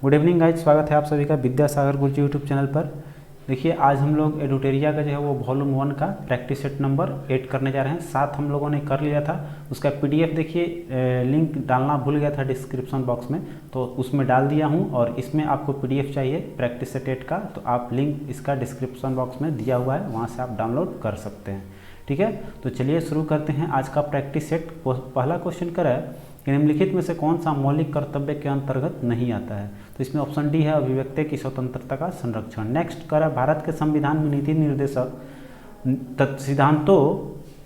Good evening guys, स्वागत है आप सभी का विद्यासागर गुरुजी यूट्यूब चैनल पर। देखिए आज हम लोग एडुटेरिया का जो है वो वॉल्यूम 1 का प्रैक्टिस सेट नंबर 8 करने जा रहे हैं। 7 हम लोगों ने कर लिया था, उसका पीडीएफ देखिए लिंक डालना भूल गया था डिस्क्रिप्शन बॉक्स में, तो उसमें डाल दिया हूं। और इसमें आपको पीडीएफ चाहिए प्रैक्टिस सेट 8 का, तो आप लिंक इसका डिस्क्रिप्शन बॉक्स में दिया हुआ है, वहाँ से आप डाउनलोड कर सकते हैं। ठीक है, तो चलिए शुरू करते हैं आज का प्रैक्टिस सेट। पहला क्वेश्चन कर है कि निम्नलिखित में से कौन सा मौलिक कर्तव्य के अंतर्गत नहीं आता है। तो इसमें ऑप्शन डी है अभिव्यक्ति की स्वतंत्रता का संरक्षण। नेक्स्ट कर भारत के संविधान में नीति निर्देशक सिद्धांतों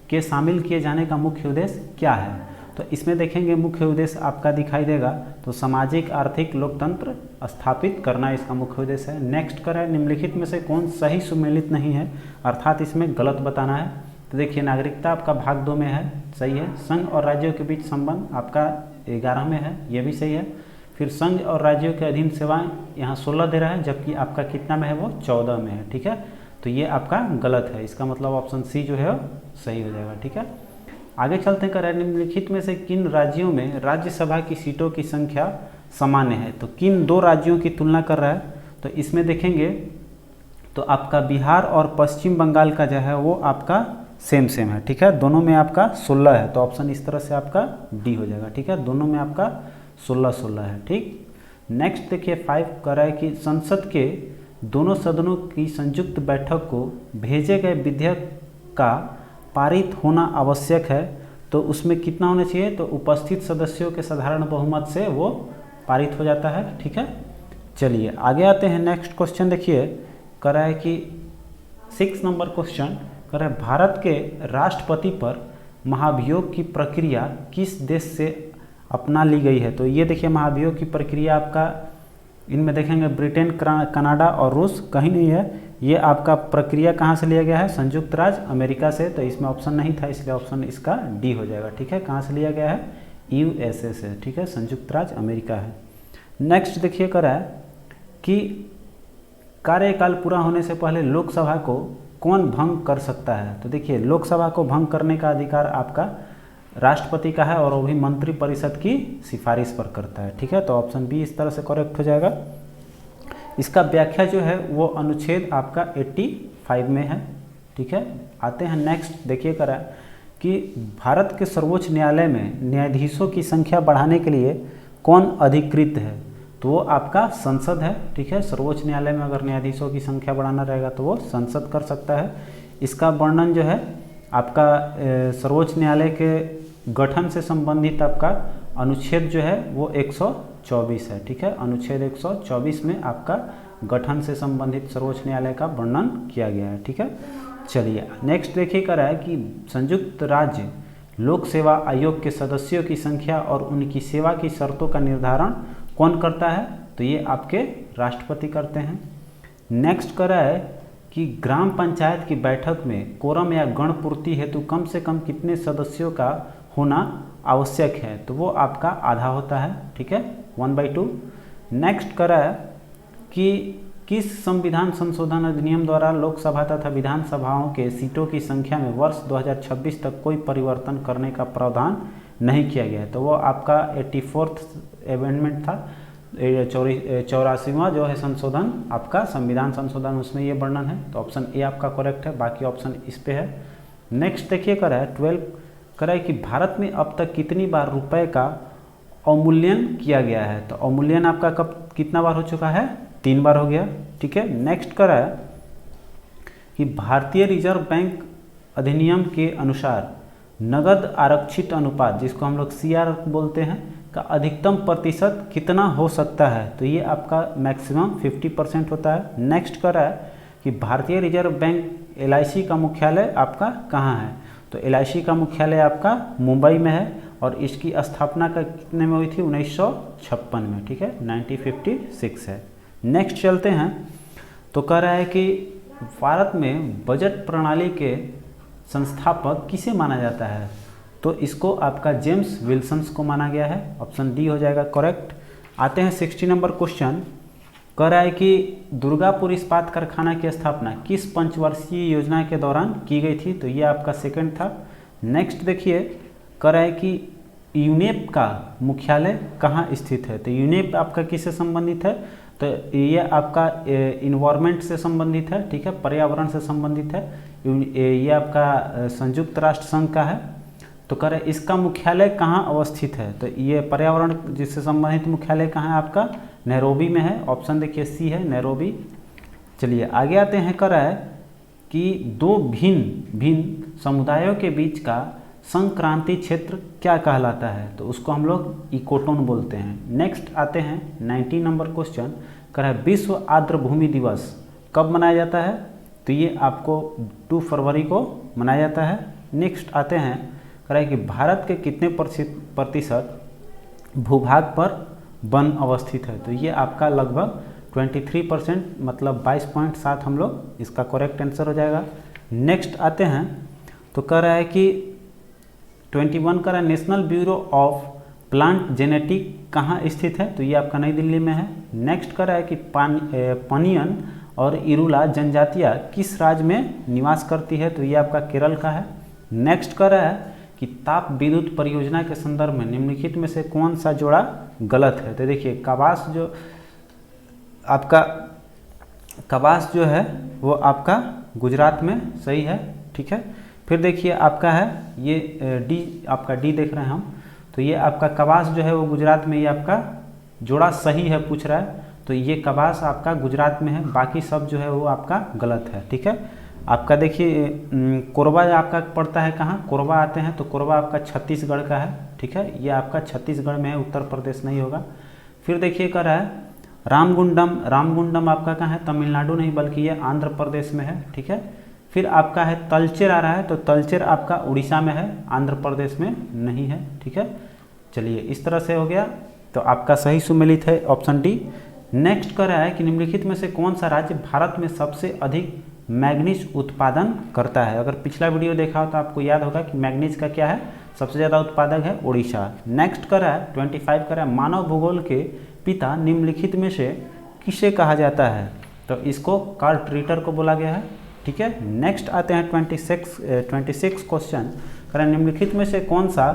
के शामिल किए जाने का मुख्य उद्देश्य क्या है। तो इसमें देखेंगे मुख्य उद्देश्य आपका दिखाई देगा, तो सामाजिक आर्थिक लोकतंत्र स्थापित करना इसका मुख्य उद्देश्य है। नेक्स्ट कर निम्नलिखित में से कौन सही सुमेलित नहीं है, अर्थात इसमें गलत बताना है। तो देखिए नागरिकता आपका भाग 2 में है, सही है। संघ और राज्यों के बीच संबंध आपका 11 में है, ये भी सही है। फिर संघ और राज्यों के अधीन सेवाएं यहाँ 16 दे रहा है, जबकि आपका कितना में है वो 14 में है। ठीक है, तो ये आपका गलत है, इसका मतलब ऑप्शन सी जो है सही हो जाएगा। ठीक है, आगे चलते हैं। निम्नलिखित में से किन राज्यों में राज्यसभा की सीटों की संख्या सामान्य है। तो किन 2 राज्यों की तुलना कर रहा है, तो इसमें देखेंगे तो आपका बिहार और पश्चिम बंगाल का जो है वो आपका सेम है। ठीक है, दोनों में आपका 16 है, तो ऑप्शन इस तरह से आपका डी हो जाएगा। ठीक है, दोनों में आपका 16 है। ठीक, नेक्स्ट देखिए 5 कह रहा है कि संसद के दोनों सदनों की संयुक्त बैठक को भेजे गए विधेयक का पारित होना आवश्यक है। तो उसमें कितना होना चाहिए, तो उपस्थित सदस्यों के साधारण बहुमत से वो पारित हो जाता है। ठीक है, चलिए आगे आते हैं। नेक्स्ट क्वेश्चन देखिए कह रहा है कि 6 नंबर क्वेश्चन कह रहा है भारत के राष्ट्रपति पर महाभियोग की प्रक्रिया किस देश से अपना ली गई है। तो ये देखिए महाभियोग की प्रक्रिया आपका इनमें देखेंगे ब्रिटेन, कनाडा और रूस, कहीं नहीं है। ये आपका प्रक्रिया कहाँ से लिया गया है, संयुक्त राज्य अमेरिका से। तो इसमें ऑप्शन नहीं था, इसलिए ऑप्शन इसका डी हो जाएगा। ठीक है, कहाँ से लिया गया है, यूएसए से। ठीक है, संयुक्त राज्य अमेरिका है। नेक्स्ट देखिए कह रहा है कि कार्यकाल पूरा होने से पहले लोकसभा को कौन भंग कर सकता है। तो देखिए लोकसभा को भंग करने का अधिकार आपका राष्ट्रपति का है, और वो भी मंत्रिपरिषद की सिफारिश पर करता है। ठीक है, तो ऑप्शन बी इस तरह से करेक्ट हो जाएगा। इसका व्याख्या जो है वो अनुच्छेद आपका 85 में है। ठीक है, आते हैं नेक्स्ट देखिए करा कि भारत के सर्वोच्च न्यायालय में न्यायाधीशों की संख्या बढ़ाने के लिए कौन अधिकृत है। तो वो आपका संसद है। ठीक है, सर्वोच्च न्यायालय में अगर न्यायाधीशों की संख्या बढ़ाना रहेगा तो वो संसद कर सकता है। इसका वर्णन जो है आपका सर्वोच्च न्यायालय के गठन से संबंधित आपका अनुच्छेद जो है वो 124 है। ठीक है, अनुच्छेद 124 में आपका गठन से संबंधित सर्वोच्च न्यायालय का वर्णन किया गया है। ठीक है, चलिए नेक्स्ट देखिए कर रहा है कि संयुक्त राज्य लोक सेवा आयोग के सदस्यों की संख्या और उनकी सेवा की शर्तों का निर्धारण कौन करता है। तो ये आपके राष्ट्रपति करते हैं। नेक्स्ट कर रहा है कि ग्राम पंचायत की बैठक में कोरम या गणपूर्ति हेतु कम से कम कितने सदस्यों का होना आवश्यक है। तो वो आपका आधा होता है। ठीक है, 1/2। नेक्स्ट कर रहा है कि किस संविधान संशोधन अधिनियम द्वारा लोकसभा तथा विधानसभाओं के सीटों की संख्या में वर्ष 2026 तक कोई परिवर्तन करने का प्रावधान नहीं किया गया है। तो वो आपका 84th अमेंडमेंट था, 84वां जो है संशोधन आपका संविधान संशोधन, उसमें ये वर्णन है। तो ऑप्शन ए आपका करेक्ट है, बाकी ऑप्शन इस पे है। नेक्स्ट देखिए कर रहा है 12 कर रहा है कि भारत में अब तक कितनी बार रुपए का अवमूल्यन किया गया है। तो अवमूल्यन आपका कब कितना बार हो चुका है, 3 बार हो गया। ठीक है, नेक्स्ट कर रहा है कि भारतीय रिजर्व बैंक अधिनियम के अनुसार नगद आरक्षित अनुपात, जिसको हम लोग सीआर बोलते हैं, का अधिकतम प्रतिशत कितना हो सकता है। तो ये आपका मैक्सिमम 50% होता है। नेक्स्ट कर रहा है कि भारतीय रिजर्व बैंक एलआईसी का मुख्यालय आपका कहाँ है। तो एलआईसी का मुख्यालय आपका मुंबई में है, और इसकी स्थापना का कितने में हुई थी, 1956 में। ठीक है, 1956 है। नेक्स्ट चलते हैं, तो कह रहा है कि भारत में बजट प्रणाली के संस्थापक किसे माना जाता है। तो इसको आपका जेम्स विल्सन्स को माना गया है, ऑप्शन डी हो जाएगा करेक्ट। आते हैं 60 नंबर क्वेश्चन, कह रहा है कि दुर्गापुर इस्पात कारखाना की स्थापना किस पंचवर्षीय योजना के दौरान की गई थी। तो ये आपका सेकंड था। नेक्स्ट देखिए कह रहा है कि यूनेप का मुख्यालय कहाँ स्थित है? तो यूनेप आपका किससे संबंधित है? तो ये आपका इन्वायरमेंट से संबंधित है, ठीक है, पर्यावरण से संबंधित है। ये आपका संयुक्त राष्ट्र संघ का है। तो कह रहे इसका मुख्यालय कहाँ अवस्थित है? तो ये पर्यावरण जिससे संबंधित मुख्यालय कहाँ है आपका? नैरोबी में है। ऑप्शन देखिए सी है, नैरोबी। चलिए आगे आते हैं। कह रहा है कि दो भिन्न भिन्न समुदायों के बीच का संक्रांति क्षेत्र क्या कहलाता है? तो उसको हम लोग इकोटोन बोलते हैं। नेक्स्ट आते हैं 19 नंबर क्वेश्चन। कह रहा है विश्व आर्द्र भूमि दिवस कब मनाया जाता है? तो ये आपको 2 फरवरी को मनाया जाता है। नेक्स्ट आते हैं। कह रहा है कि भारत के कितने प्रतिशत भूभाग पर वन अवस्थित है? तो ये आपका लगभग 23%, मतलब 22.7 हम लोग इसका करेक्ट आंसर हो जाएगा। नेक्स्ट आते हैं। तो कह रहा है कि 21 का national bureau of plant genetic कहाँ स्थित है? तो ये आपका नई दिल्ली में है। नेक्स्ट कर रहा है कि पनियन और इरुला जनजातियाँ किस राज्य में निवास करती है? तो ये आपका केरल का है। नेक्स्ट कर रहा है कि ताप विद्युत परियोजना के संदर्भ में निम्नलिखित में से कौन सा जोड़ा गलत है? तो देखिए कबास जो आपका कबास जो है वो आपका गुजरात में सही है, ठीक है। फिर देखिए आपका है ये डी, आपका डी देख रहे हैं हम। तो ये आपका कबास जो है वो गुजरात में, ये आपका जोड़ा सही है पूछ रहा है। तो ये कबास आपका गुजरात में है, बाकी सब जो है वो आपका गलत है, ठीक है। आपका देखिए कोरबा आपका पड़ता है कहाँ? कोरबा आते हैं तो कोरबा आपका छत्तीसगढ़ का है, ठीक है। ये आपका छत्तीसगढ़ में है, उत्तर प्रदेश नहीं होगा। फिर देखिए कर रहा है रामगुंडम, रामगुंडम आपका कहाँ है? तमिलनाडु नहीं बल्कि ये आंध्र प्रदेश में है, ठीक है। फिर आपका है तलचेर आ रहा है, तो तलचेर आपका उड़ीसा में है, आंध्र प्रदेश में नहीं है, ठीक है। चलिए इस तरह से हो गया। तो आपका सही सुमेलित है ऑप्शन डी। नेक्स्ट कर रहा है कि निम्नलिखित में से कौन सा राज्य भारत में सबसे अधिक मैग्नीज उत्पादन करता है? अगर पिछला वीडियो देखा हो तो आपको याद होगा कि मैग्नीज का क्या है, सबसे ज़्यादा उत्पादक है उड़ीसा। नेक्स्ट कर रहा है 25 कर रहा है मानव भूगोल के पिता निम्नलिखित में से किसे कहा जाता है? तो इसको कार्ल ट्रीटर को बोला गया है, ठीक है। नेक्स्ट आते हैं 26 क्वेश्चन। करें निम्नलिखित में से कौन सा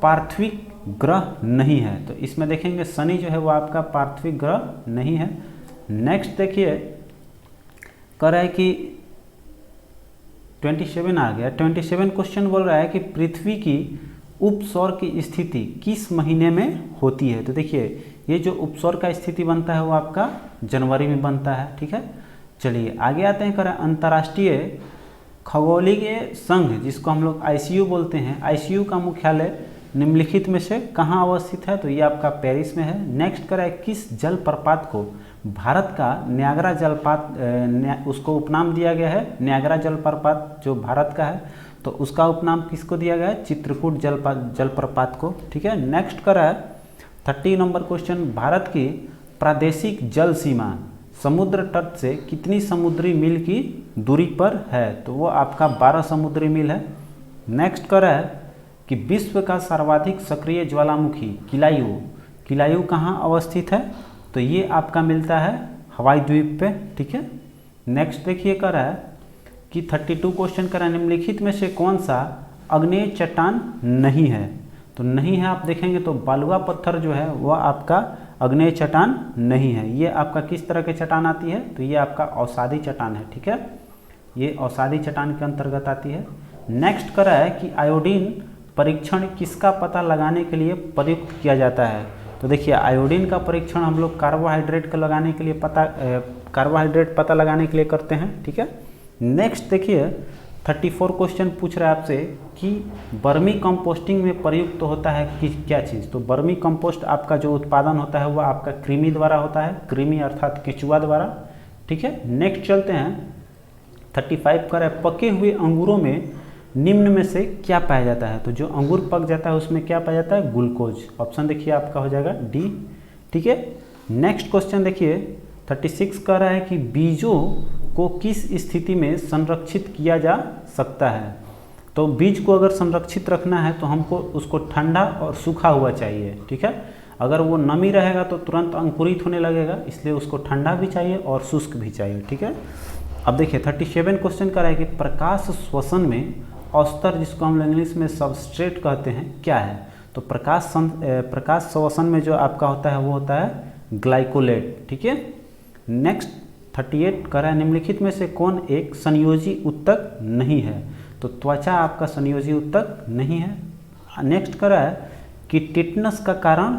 पार्थिव ग्रह नहीं है? तो इसमें देखेंगे शनि जो है वो आपका पार्थिव ग्रह नहीं है। नेक्स्ट देखिए कह रहा है कि 27 आ गया। 27 क्वेश्चन बोल रहा है कि पृथ्वी की उपसौर की स्थिति किस महीने में होती है? तो देखिए ये जो उपसौर का स्थिति बनता है वो आपका जनवरी में बनता है, ठीक है। चलिए आगे आते हैं। करें अंतर्राष्ट्रीय खगोलीय संघ जिसको हम लोग ICU बोलते हैं, ICU का मुख्यालय निम्नलिखित में से कहाँ अवस्थित है? तो ये आपका पेरिस में है। नेक्स्ट करें किस जलप्रपात को भारत का न्यागरा जलप्रपात उसको उपनाम दिया गया है? न्यागरा जलप्रपात जो भारत का है तो उसका उपनाम किसको दिया गया है? चित्रकूट जलप्रपात को, ठीक है। नेक्स्ट करें 30 नंबर क्वेश्चन। भारत की प्रादेशिक जल सीमा समुद्र तट से कितनी समुद्री मील की दूरी पर है? तो वो आपका 12 समुद्री मील है। नेक्स्ट कर रहा है कि विश्व का सर्वाधिक सक्रिय ज्वालामुखी किलायू कहाँ अवस्थित है? तो ये आपका मिलता है हवाई द्वीप पे, ठीक है। नेक्स्ट देखिए कर रहा है कि 32 क्वेश्चन कर रहा है निम्नलिखित में से कौन सा आग्नेय चट्टान नहीं है? तो नहीं है आप देखेंगे तो बालुआ पत्थर जो है वह आपका आग्नेय चट्टान नहीं है। ये आपका किस तरह के चट्टान आती है? तो ये आपका औषधि चट्टान है, ठीक है। ये औषधि चट्टान के अंतर्गत आती है। नेक्स्ट कर रहा है कि आयोडीन परीक्षण किसका पता लगाने के लिए प्रयुक्त किया जाता है? तो देखिए आयोडीन का परीक्षण हम लोग कार्बोहाइड्रेट पता लगाने के लिए करते हैं, ठीक है। नेक्स्ट देखिए 34 क्वेश्चन पूछ रहा है आपसे कि वर्मी कंपोस्टिंग में प्रयुक्त होता है कि क्या चीज़? तो वर्मी कंपोस्ट आपका जो उत्पादन होता है वह आपका कृमि द्वारा होता है, कृमि अर्थात केंचुआ द्वारा, ठीक है। नेक्स्ट चलते हैं 35 कर पके हुए अंगूरों में निम्न में से क्या पाया जाता है? तो जो अंगूर पक जाता है उसमें क्या पाया जाता है? ग्लूकोज। ऑप्शन देखिए आपका हो जाएगा डी, ठीक है। नेक्स्ट क्वेश्चन देखिए 36 कह रहा है कि बीजों को किस स्थिति में संरक्षित किया जा सकता है? तो बीज को अगर संरक्षित रखना है तो हमको उसको ठंडा और सूखा हुआ चाहिए, ठीक है। अगर वो नमी रहेगा तो तुरंत अंकुरित होने लगेगा, इसलिए उसको ठंडा भी चाहिए और शुष्क भी चाहिए, ठीक है। अब देखिए 37 क्वेश्चन कर रहा है कि प्रकाश श्वसन में औस्तर जिसको हम इंग्लिश में सबस्ट्रेट कहते हैं क्या है? तो प्रकाश श्वसन में जो आपका होता है वो होता है ग्लाइकोलेट, ठीक है। नेक्स्ट 38 कह रहा है निम्नलिखित में से कौन एक संयोजी उत्तक नहीं है, तो त्वचा आपका संयोजी उत्तक नहीं है। नेक्स्ट कह रहा है कि टिटनस का कारण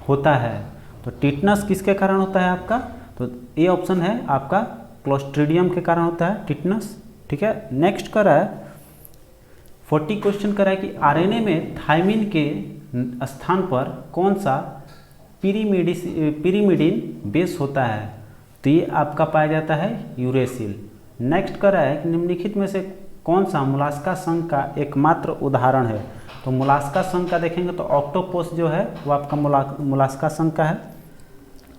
होता है, तो टिटनस किसके कारण होता है आपका, तो ये ऑप्शन है आपका क्लोस्ट्रीडियम के कारण होता है टिटनस, ठीक है। नेक्स्ट कर रहा है 40 क्वेश्चन कर रहा है कि आरएनए में थायमिन के स्थान पर कौन सा पिरिमिडिन बेस होता है, तो ये आपका पाया जाता है यूरेसिल। नेक्स्ट कर रहा है कि निम्नलिखित में से कौन सा मोलास्का संघ का एकमात्र उदाहरण है, तो मोलास्का संघ का देखेंगे तो ऑक्टोपस जो है वो आपका मोलास्का संघ का है,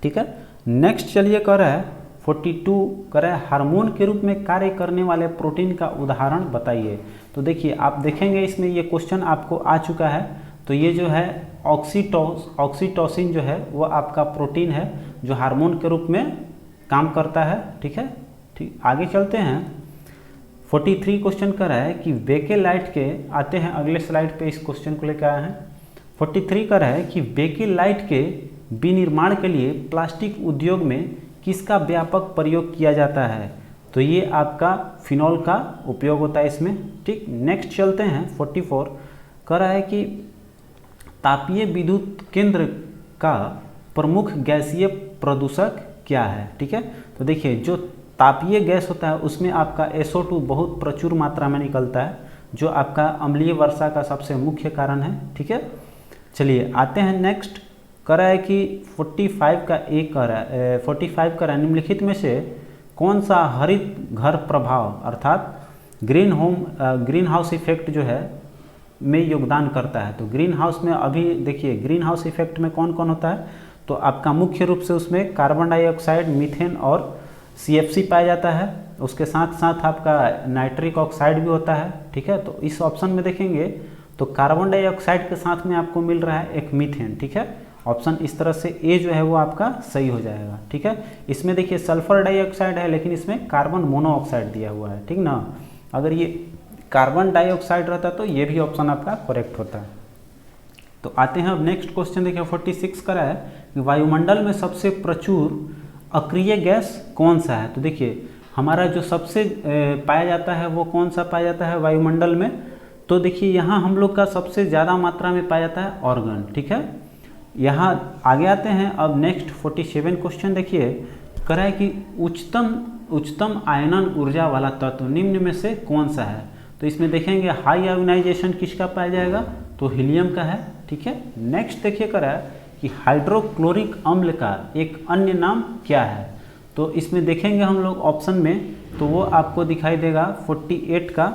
ठीक है। नेक्स्ट चलिए कर रहा है 42 कर रहा है हार्मोन के रूप में कार्य करने वाले प्रोटीन का उदाहरण बताइए। तो देखिए आप देखेंगे इसमें ये क्वेश्चन आपको आ चुका है, तो ये जो है ऑक्सीटोसिन जो है वो आपका प्रोटीन है जो हार्मोन के रूप में काम करता है, ठीक है। ठीक, आगे चलते हैं 43 क्वेश्चन कर रहा है कि बेकेलाइट के आते हैं अगले स्लाइड पे इस क्वेश्चन को लेकर आए हैं। 43 कर रहा है कि बेकेलाइट के विनिर्माण के लिए प्लास्टिक उद्योग में किसका व्यापक प्रयोग किया जाता है, तो ये आपका फिनॉल का उपयोग होता है इसमें, ठीक। नेक्स्ट चलते हैं 44 कह रहा है कि तापीय विद्युत केंद्र का प्रमुख गैसीय प्रदूषक क्या है, ठीक है। तो देखिए जो तापीय गैस होता है उसमें आपका SO2 बहुत प्रचुर मात्रा में निकलता है जो आपका अम्लीय वर्षा का सबसे मुख्य कारण है, ठीक है। चलिए आते हैं नेक्स्ट कह रहा है कि 45 का एक कह रहा है 45 कह रहा है निम्नलिखित में से कौन सा हरित घर प्रभाव अर्थात ग्रीन हाउस इफेक्ट जो है में योगदान करता है, तो ग्रीन हाउस में अभी देखिए ग्रीन हाउस इफेक्ट में कौन कौन होता है, तो आपका मुख्य रूप से उसमें कार्बन डाइऑक्साइड, मीथेन और CFC पाया जाता है, उसके साथ साथ आपका नाइट्रिक ऑक्साइड भी होता है, ठीक है। तो इस ऑप्शन में देखेंगे तो कार्बन डाइऑक्साइड के साथ में आपको मिल रहा है एक मीथेन, ठीक है। ऑप्शन इस तरह से ए जो है वो आपका सही हो जाएगा, ठीक है। इसमें देखिए सल्फर डाइऑक्साइड है लेकिन इसमें कार्बन मोनोऑक्साइड दिया हुआ है, ठीक ना। अगर ये कार्बन डाइऑक्साइड रहता तो ये भी ऑप्शन आपका करेक्ट होता है। तो आते हैं अब नेक्स्ट क्वेश्चन देखिए 46 का है कि वायुमंडल में सबसे प्रचुर अक्रिय गैस कौन सा है, तो देखिए हमारा जो सबसे पाया जाता है वो कौन सा पाया जाता है वायुमंडल में, तो देखिए यहाँ हम लोग का सबसे ज़्यादा मात्रा में पाया जाता है ऑर्गन, ठीक है। यहाँ आगे आते हैं अब नेक्स्ट 47 क्वेश्चन देखिए कह रहा है कि उच्चतम आयनन ऊर्जा वाला तत्व निम्न में से कौन सा है, तो इसमें देखेंगे हाई आयोनाइजेशन किसका पाया जाएगा, तो हीलियम का है, ठीक है। नेक्स्ट देखिए कह रहा है कि हाइड्रोक्लोरिक अम्ल का एक अन्य नाम क्या है, तो इसमें देखेंगे हम लोग ऑप्शन में तो वो आपको दिखाई देगा 48 का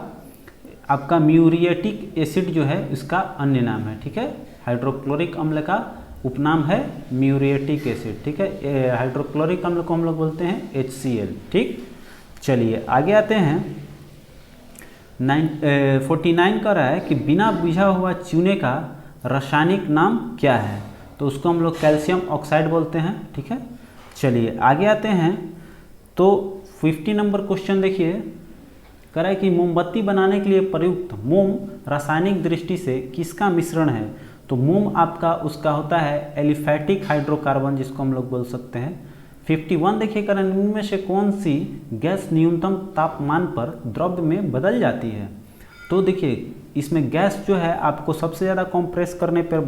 आपका म्यूरिएटिक एसिड जो है इसका अन्य नाम है, ठीक है। हाइड्रोक्लोरिक अम्ल का उपनाम है म्यूरिएटिक एसिड, ठीक है। हाइड्रोक्लोरिक अम्ल को हम लोग बोलते हैं HCl, ठीक। चलिए आगे आते हैं 49 का रहा है कि बिना बुझा हुआ चूने का रासायनिक नाम क्या है, तो उसको हम लोग कैल्शियम ऑक्साइड बोलते हैं, ठीक है। चलिए आगे आते हैं तो 50 नंबर क्वेश्चन देखिए कह रहा है कि मोमबत्ती बनाने के लिए प्रयुक्त मोम रासायनिक दृष्टि से किसका मिश्रण है, तो मोम आपका उसका होता है एलिफैटिक हाइड्रोकार्बन जिसको हम लोग बोल सकते हैं। 51 देखिए कह रहा है इनमें से कौन सी गैस न्यूनतम तापमान पर द्रव्य में बदल जाती है, तो देखिए इसमें गैस जो है आपको सबसे ज़्यादा कंप्रेस करने पर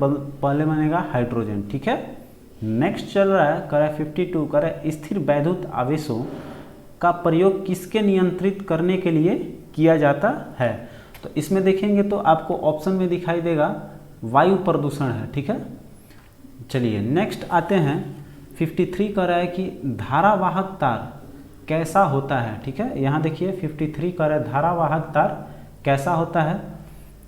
पहले बनेगा हाइड्रोजन, ठीक है। नेक्स्ट चल रहा है कह रहा है 52 कह रहा है स्थिर वैद्युत आवेशों का प्रयोग किसके नियंत्रित करने के लिए किया जाता है, तो इसमें देखेंगे तो आपको ऑप्शन में दिखाई देगा वायु प्रदूषण है, ठीक है। चलिए नेक्स्ट आते हैं 53 कह रहा है कि धारावाहक तार कैसा होता है, ठीक है। यहाँ देखिए 53 कह रहा है धारावाहक तार कैसा होता है,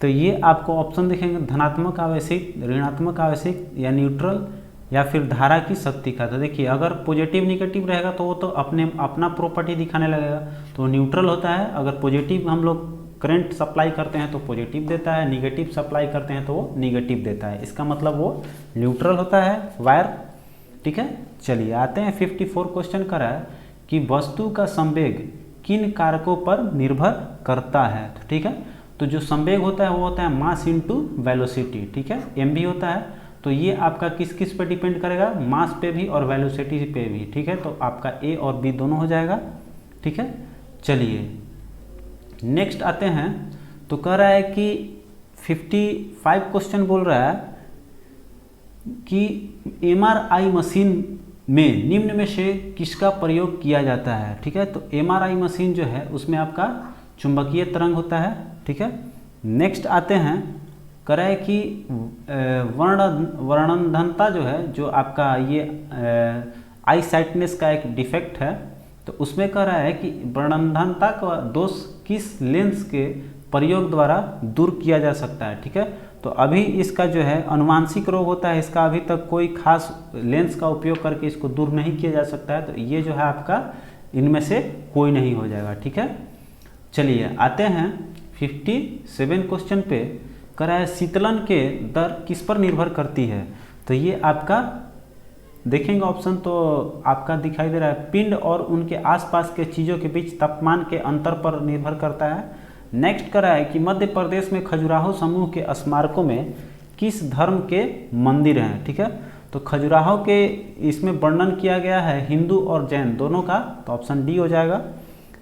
तो ये आपको ऑप्शन दिखेंगे धनात्मक आवेशित, ऋणात्मक आवेशित या न्यूट्रल या फिर धारा की शक्ति का। तो देखिए अगर पॉजिटिव निगेटिव रहेगा तो वो तो अपना प्रॉपर्टी दिखाने लगेगा, तो न्यूट्रल होता है। अगर पॉजिटिव हम लोग करंट सप्लाई करते हैं तो पॉजिटिव देता है, निगेटिव सप्लाई करते हैं तो वो निगेटिव देता है, इसका मतलब वो न्यूट्रल होता है वायर, ठीक है। चलिए आते हैं 54 क्वेश्चन का है कि वस्तु का संवेग किन कारकों पर निर्भर करता है, तो ठीक है। तो जो संवेग होता है वो होता है मास इनटू वेलोसिटी, ठीक है, mv होता है। तो ये आपका किस किस पे डिपेंड करेगा, मास पे भी और वेलोसिटी पे भी, ठीक है। तो आपका ए और बी दोनों हो जाएगा, ठीक है। चलिए नेक्स्ट आते हैं, तो कह रहा है कि 55 क्वेश्चन बोल रहा है कि एमआरआई मशीन में निम्न में से किसका प्रयोग किया जाता है, ठीक है। तो एमआरआई मशीन जो है उसमें आपका चुंबकीय तरंग होता है, ठीक है। नेक्स्ट आते हैं, कह रहा है कि वर्णनधनता जो है, जो आपका ये आई साइटनेस का एक डिफेक्ट है, तो उसमें कह रहा है कि वर्णनधनता का दोष किस लेंस के प्रयोग द्वारा दूर किया जा सकता है, ठीक है। तो अभी इसका जो है अनुवांशिक रोग होता है, इसका अभी तक कोई खास लेंस का उपयोग करके इसको दूर नहीं किया जा सकता है। तो ये जो है आपका इनमें से कोई नहीं हो जाएगा, ठीक है। चलिए आते हैं 57 क्वेश्चन पे, कह रहा है शीतलन के दर किस पर निर्भर करती है। तो ये आपका देखेंगे ऑप्शन तो आपका दिखाई दे रहा है, पिंड और उनके आसपास के चीज़ों के बीच तापमान के अंतर पर निर्भर करता है। नेक्स्ट कर रहा है कि मध्य प्रदेश में खजुराहो समूह के स्मारकों में किस धर्म के मंदिर हैं, ठीक है। तो खजुराहो के इसमें वर्णन किया गया है हिंदू और जैन दोनों का, तो ऑप्शन डी हो जाएगा।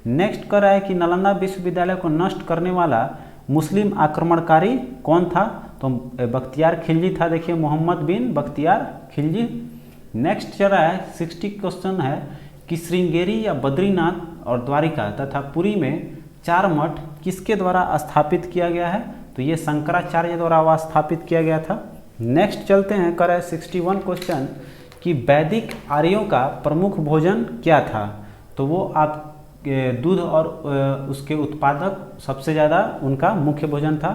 नेक्स्ट कर रहा है कि नालंदा विश्वविद्यालय को नष्ट करने वाला मुस्लिम आक्रमणकारी कौन था। तो बख्तियार खिलजी था, देखिए मोहम्मद बिन बख्तियार खिलजी। नेक्स्ट चल रहा है 60 क्वेश्चन है कि श्रृंगेरी या बद्रीनाथ और द्वारिका तथा पुरी में 4 मठ किसके द्वारा स्थापित किया गया है। तो ये शंकराचार्य द्वारा स्थापित किया गया था। नेक्स्ट चलते हैं, कर 61 क्वेश्चन कि वैदिक आर्यों का प्रमुख भोजन क्या था। तो वो आप दूध और उसके उत्पादक सबसे ज़्यादा उनका मुख्य भोजन था।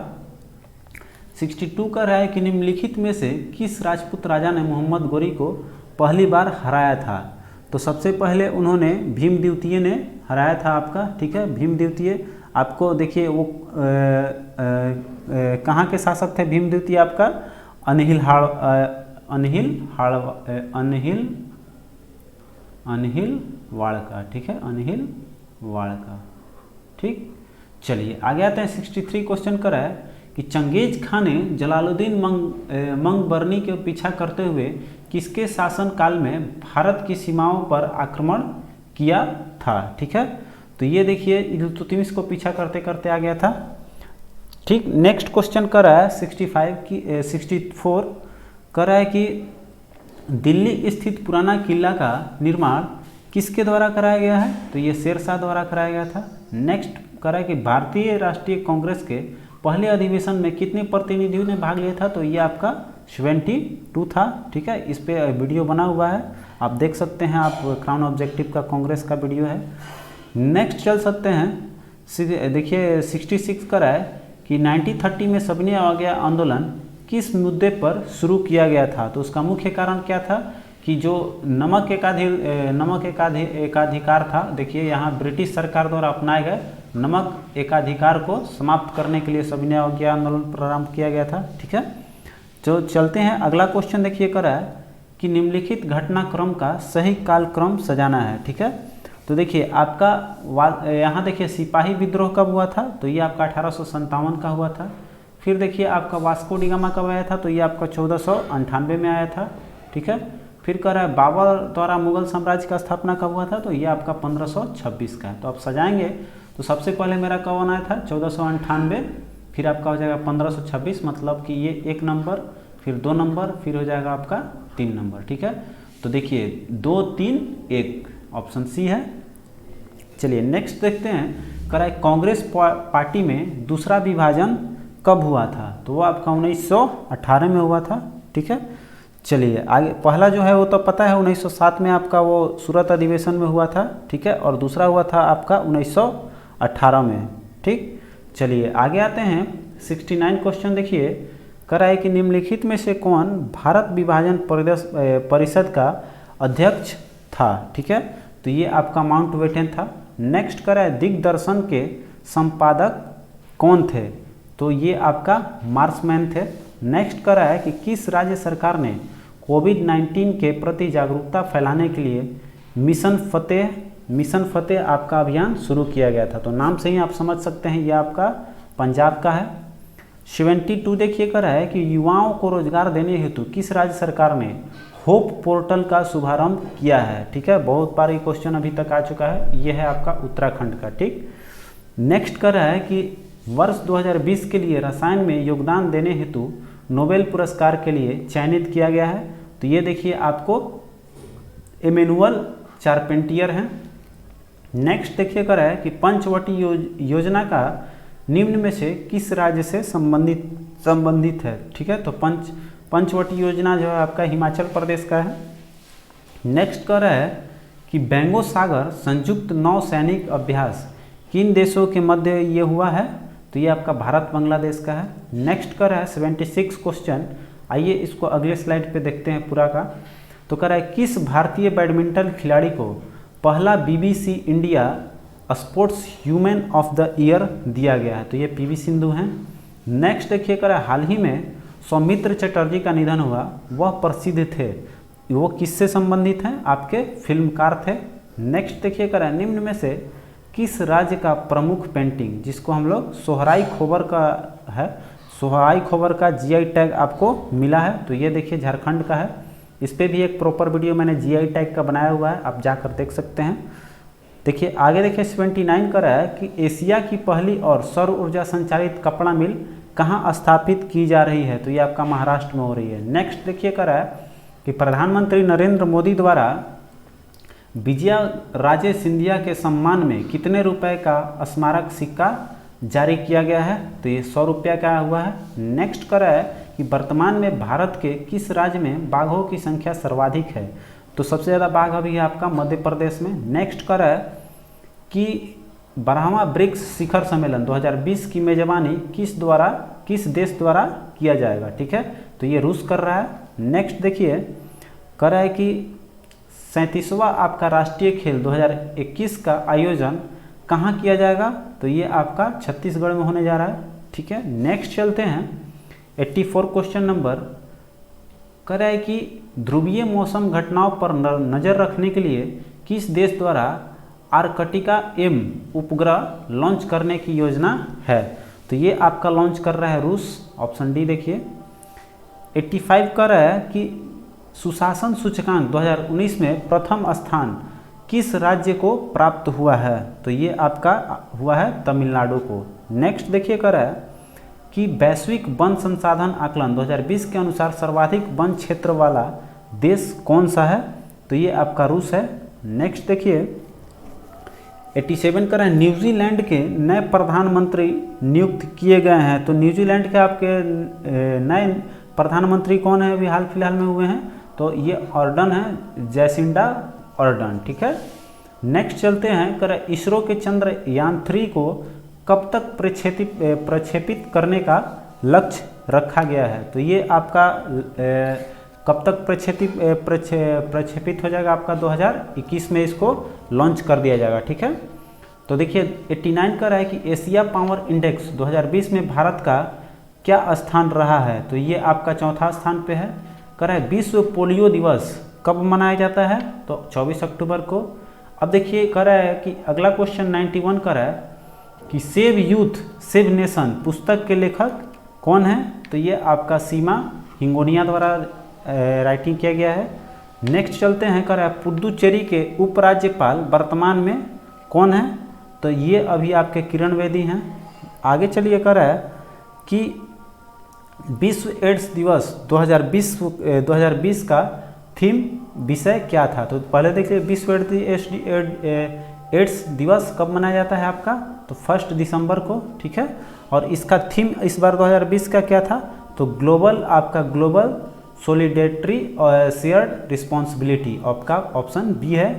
62 का है कि निम्नलिखित में से किस राजपूत राजा ने मोहम्मद गोरी को पहली बार हराया था। तो सबसे पहले उन्होंने भीम द्वितीय ने हराया था आपका, ठीक है। भीम द्वितीय आपको देखिए वो कहाँ के शासक थे भीम द्वितीय, आपका अनहिल वाड़ का, ठीक है, अनहिल वाड़ का, ठीक। चलिए आगे आते हैं 63 क्वेश्चन कर है कि चंगेज खान ने जलालुद्दीन मंगबरनी के पीछा करते हुए किसके शासन काल में भारत की सीमाओं पर आक्रमण किया था, ठीक है। तो ये देखिए इल्तुतमिश को पीछा करते करते आ गया था, ठीक। नेक्स्ट क्वेश्चन कर रहा है 64 कर रहा है कि दिल्ली स्थित पुराना किला का निर्माण किसके द्वारा कराया गया है। तो ये शेरशाह द्वारा कराया गया था। नेक्स्ट कर रहा है कि भारतीय राष्ट्रीय कांग्रेस के पहले अधिवेशन में कितने प्रतिनिधियों ने भाग लिया था। तो ये आपका 72 था, ठीक है। इस पे वीडियो बना हुआ है, आप देख सकते हैं, आप क्राउन ऑब्जेक्टिव का कांग्रेस का वीडियो है। नेक्स्ट चल सकते हैं, देखिए 66 का है कि 1930 में सविनय अवज्ञा आंदोलन किस मुद्दे पर शुरू किया गया था। तो उसका मुख्य कारण क्या था कि जो नमक एकाधिकार था, देखिए यहाँ ब्रिटिश सरकार द्वारा अपनाए गए नमक एकाधिकार को समाप्त करने के लिए सविनय अवज्ञा आंदोलन प्रारंभ किया गया था, ठीक है। जो चलते हैं अगला क्वेश्चन देखिए कर रहा है कि निम्नलिखित घटनाक्रम का सही कालक्रम सजाना है, ठीक है। तो देखिए आपका यहाँ देखिए सिपाही विद्रोह कब हुआ था। तो ये आपका 1857 का हुआ था। फिर देखिए आपका वास्को डी गामा कब आया था। तो ये आपका 1498 में आया था, ठीक है। फिर कह रहा है बाबर द्वारा मुगल साम्राज्य का स्थापना कब हुआ था। तो ये आपका 1526 का है। तो आप सजाएंगे तो सबसे पहले मेरा कौन आया था 1498, फिर आपका हो जाएगा 1526, मतलब कि ये 1 नंबर, फिर 2 नंबर, फिर हो जाएगा आपका 3 नंबर, ठीक है। तो देखिए 2 3 1 ऑप्शन सी है। चलिए नेक्स्ट देखते हैं, कह रहा है कांग्रेस पार्टी में दूसरा विभाजन कब हुआ था। तो वो आपका 1918 में हुआ था, ठीक है। चलिए आगे, पहला जो है वो तो पता है 1907 में आपका वो सूरत अधिवेशन में हुआ था, ठीक है। और दूसरा हुआ था आपका 1918 में, ठीक। चलिए आगे आते हैं 69 क्वेश्चन देखिए, कह रहा है कि निम्नलिखित में से कौन भारत विभाजन परिषद का अध्यक्ष था, ठीक है। तो ये आपका माउंटबेटन था। नेक्स्ट कह रहा है दिग्दर्शन के संपादक कौन थे। तो ये आपका मार्समैन थे। नेक्स्ट कह रहा है कि किस राज्य सरकार ने कोविड-19 के प्रति जागरूकता फैलाने के लिए मिशन फतेह आपका अभियान शुरू किया गया था। तो नाम से ही आप समझ सकते हैं ये आपका पंजाब का है। 72 देखिए कर रहा है कि युवाओं को रोजगार देने हेतु किस राज्य सरकार ने होप पोर्टल का शुभारंभ किया है। ठीक है, बहुत बार ये क्वेश्चन अभी तक आ चुका है। ये है आपका उत्तराखंड का। ठीक, नेक्स्ट कर रहा है कि वर्ष 2020 के लिए रसायन में योगदान देने हेतु नोबेल पुरस्कार के लिए चयनित किया गया है। तो ये देखिए आपको इमैनुअल चार्पेंटियर हैं। नेक्स्ट देखिए कर रहा है कि पंचवटी योजना का निम्न में से किस राज्य से संबंधित है। ठीक है, तो पंचवटी योजना जो है आपका हिमाचल प्रदेश का है। नेक्स्ट कर रहा है कि बेंगो सागर संयुक्त नौसैनिक अभ्यास किन देशों के मध्य ये हुआ है। तो ये आपका भारत बांग्लादेश का है। नेक्स्ट कर रहा है 76 क्वेश्चन। आइए इसको अगले स्लाइड पे देखते हैं पूरा का। तो कर रहा है किस भारतीय बैडमिंटन खिलाड़ी को पहला BBC India sports human of the year दिया गया है। तो ये PV सिंधु हैं। नेक्स्ट देखिए कर रहा है हाल ही में सौमित्र चटर्जी का निधन हुआ, वह प्रसिद्ध थे, वो किससे संबंधित हैं, आपके फिल्मकार थे। नेक्स्ट देखिए कर रहा है निम्न में से किस राज्य का प्रमुख पेंटिंग, जिसको हम लोग सोहराई खोबर का है, सोहराई खोबर का GI टैग आपको मिला है। तो ये देखिए झारखंड का है। इस पर भी एक प्रॉपर वीडियो मैंने GI टैग का बनाया हुआ है, आप जाकर देख सकते हैं। देखिए आगे देखिए 79 का रहा है कि एशिया की पहली और सौर ऊर्जा संचालित कपड़ा मिल कहाँ स्थापित की जा रही है। तो ये आपका महाराष्ट्र में हो रही है। नेक्स्ट देखिए कर रहा है कि प्रधानमंत्री नरेंद्र मोदी द्वारा विजया राजे सिंधिया के सम्मान में कितने रुपए का स्मारक सिक्का जारी किया गया है। तो ये 100 रुपया का हुआ है। नेक्स्ट कर रहा है कि वर्तमान में भारत के किस राज्य में बाघों की संख्या सर्वाधिक है। तो सबसे ज़्यादा बाघ अभी है आपका मध्य प्रदेश में। नेक्स्ट कर रहा है कि 12वां ब्रिक्स शिखर सम्मेलन 2020 की मेजबानी किस देश द्वारा किया जाएगा। ठीक है, तो ये रूस कर रहा है। नेक्स्ट देखिए कर रहा है कि 37वां आपका राष्ट्रीय खेल 2021 का आयोजन कहाँ किया जाएगा। तो ये आपका छत्तीसगढ़ में होने जा रहा है। ठीक है, नेक्स्ट चलते हैं 84 क्वेश्चन नंबर। कर रहा है कि ध्रुवीय मौसम घटनाओं पर नज़र रखने के लिए किस देश द्वारा आर्कटिका M उपग्रह लॉन्च करने की योजना है। तो ये आपका लॉन्च कर रहा है रूस, ऑप्शन डी देखिए। 85 कर रहा है कि सुशासन सूचकांक 2019 में प्रथम स्थान किस राज्य को प्राप्त हुआ है। तो ये आपका हुआ है तमिलनाडु को। नेक्स्ट देखिए कर रहा है कि वैश्विक वन संसाधन आकलन 2020 के अनुसार सर्वाधिक वन क्षेत्र वाला देश कौन सा है। तो ये आपका रूस है। नेक्स्ट देखिए 87 कर रहा है न्यूजीलैंड के नए प्रधानमंत्री नियुक्त किए गए हैं। तो न्यूजीलैंड के आपके नए प्रधानमंत्री कौन है, अभी हाल फिलहाल में हुए हैं। तो ये ऑर्डन है, जैसिंडा ऑर्डन। ठीक है, नेक्स्ट चलते हैं कर इसरो के चंद्रयान 3 को कब तक प्रक्षेपित करने का लक्ष्य रखा गया है। तो ये आपका कब तक प्रक्षेपित हो जाएगा, आपका 2021 में इसको लॉन्च कर दिया जाएगा। ठीक है, तो देखिए 89 का रहा है कि एशिया पावर इंडेक्स 2020 में भारत का क्या स्थान रहा है। तो ये आपका चौथा स्थान पे है। कर रहा है विश्व पोलियो दिवस कब मनाया जाता है। तो 24 अक्टूबर को। अब देखिए कर रहा है कि अगला क्वेश्चन 91 का रहा है कि सेव यूथ सेव नेशन पुस्तक के लेखक कौन है। तो ये आपका सीमा हिंगोनिया द्वारा राइटिंग किया गया है। नेक्स्ट चलते हैं कर रहा है पुडुचेरी के उपराज्यपाल वर्तमान में कौन है। तो ये अभी आपके किरण बेदी हैं। आगे चलिए कर रहा है कि विश्व एड्स दिवस 2020 का थीम विषय क्या था। तो पहले देखिए विश्व एड्स दिवस कब मनाया जाता है आपका। तो 1 दिसंबर को। ठीक है, और इसका थीम इस बार 2020 का क्या था। तो ग्लोबल सॉलिडेरिटी और शेयर्ड रिस्पॉन्सिबिलिटी, आपका ऑप्शन बी है।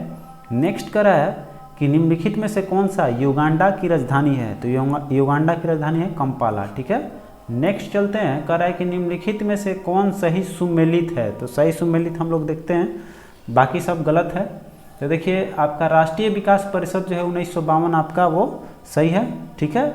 नेक्स्ट कर रहा है कि निम्नलिखित में से कौन सा युगांडा की राजधानी है। तो युगांडा की राजधानी है कंपाला। ठीक है, नेक्स्ट चलते हैं कर रहा है कि निम्नलिखित में से कौन सही सुमेलित है। तो सही सुमेलित हम लोग देखते हैं, बाकी सब गलत है। तो देखिए आपका राष्ट्रीय विकास परिषद जो है 1952 आपका वो सही है। ठीक है,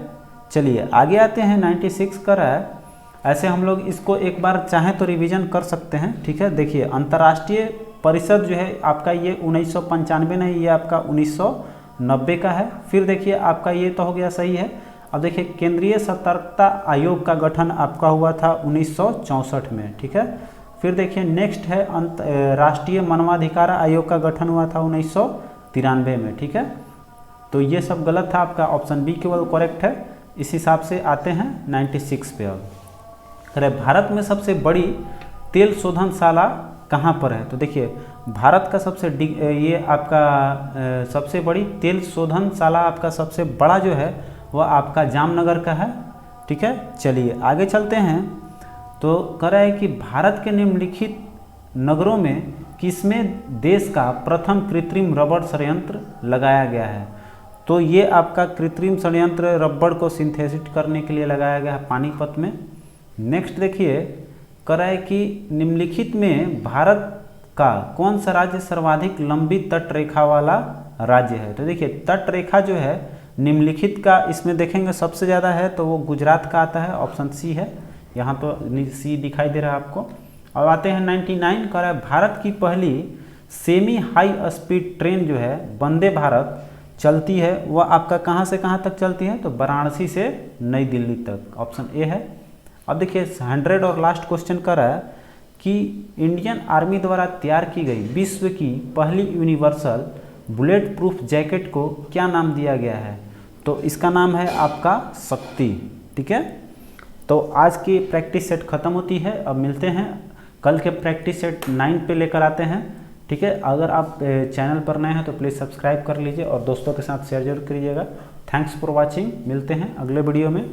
चलिए आगे आते हैं 96 कर रहा है। ऐसे हम लोग इसको एक बार चाहें तो रिवीजन कर सकते हैं। ठीक है, देखिए अंतर्राष्ट्रीय परिषद जो है आपका ये 1995 नहीं, ये आपका 1990 का है। फिर देखिए आपका ये तो हो गया सही है। अब देखिए केंद्रीय सतर्कता आयोग का गठन आपका हुआ था 1964 में, ठीक है। फिर देखिए नेक्स्ट है राष्ट्रीय मानवाधिकार आयोग का गठन हुआ था 1993 में, ठीक है। तो ये सब गलत था, आपका ऑप्शन बी केवल करेक्ट है। इस हिसाब से आते हैं 96 पे। अब अरे भारत में सबसे बड़ी तेल शोधनशाला कहाँ पर है? तो देखिए भारत का सबसे बड़ी तेल शोधनशाला आपका सबसे बड़ा जो है वह आपका जामनगर का है, ठीक है। चलिए आगे चलते हैं। तो कह रहा है कि भारत के निम्नलिखित नगरों में किसमें देश का प्रथम कृत्रिम रबड़ संयंत्र लगाया गया है? तो ये आपका कृत्रिम संयंत्र रबड़ को सिंथेसिस करने के लिए लगाया गया है पानीपत में। नेक्स्ट देखिए कह रहा है कि निम्नलिखित में भारत का कौन सा राज्य सर्वाधिक लंबी तट रेखा वाला राज्य है? तो देखिए तट रेखा जो है निम्नलिखित का इसमें देखेंगे सबसे ज़्यादा है तो वो गुजरात का आता है, ऑप्शन सी है। यहाँ तो सी दिखाई दे रहा है आपको। अब आते हैं 99, कह रहा है भारत की पहली सेमी हाई स्पीड ट्रेन जो है वंदे भारत चलती है वह आपका कहाँ से कहाँ तक चलती है? तो वाराणसी से नई दिल्ली तक, ऑप्शन ए है। अब देखिए 100 और लास्ट क्वेश्चन कर रहा है कि इंडियन आर्मी द्वारा तैयार की गई विश्व की पहली यूनिवर्सल बुलेट प्रूफ जैकेट को क्या नाम दिया गया है? तो इसका नाम है आपका शक्ति, ठीक है। तो आज की प्रैक्टिस सेट खत्म होती है। अब मिलते हैं कल के प्रैक्टिस सेट 9 पे लेकर आते हैं, ठीक है। अगर आप चैनल पर नए हैं तो प्लीज़ सब्सक्राइब कर लीजिए और दोस्तों के साथ शेयर जरूर करिएगा। थैंक्स फॉर वॉचिंग, मिलते हैं अगले वीडियो में।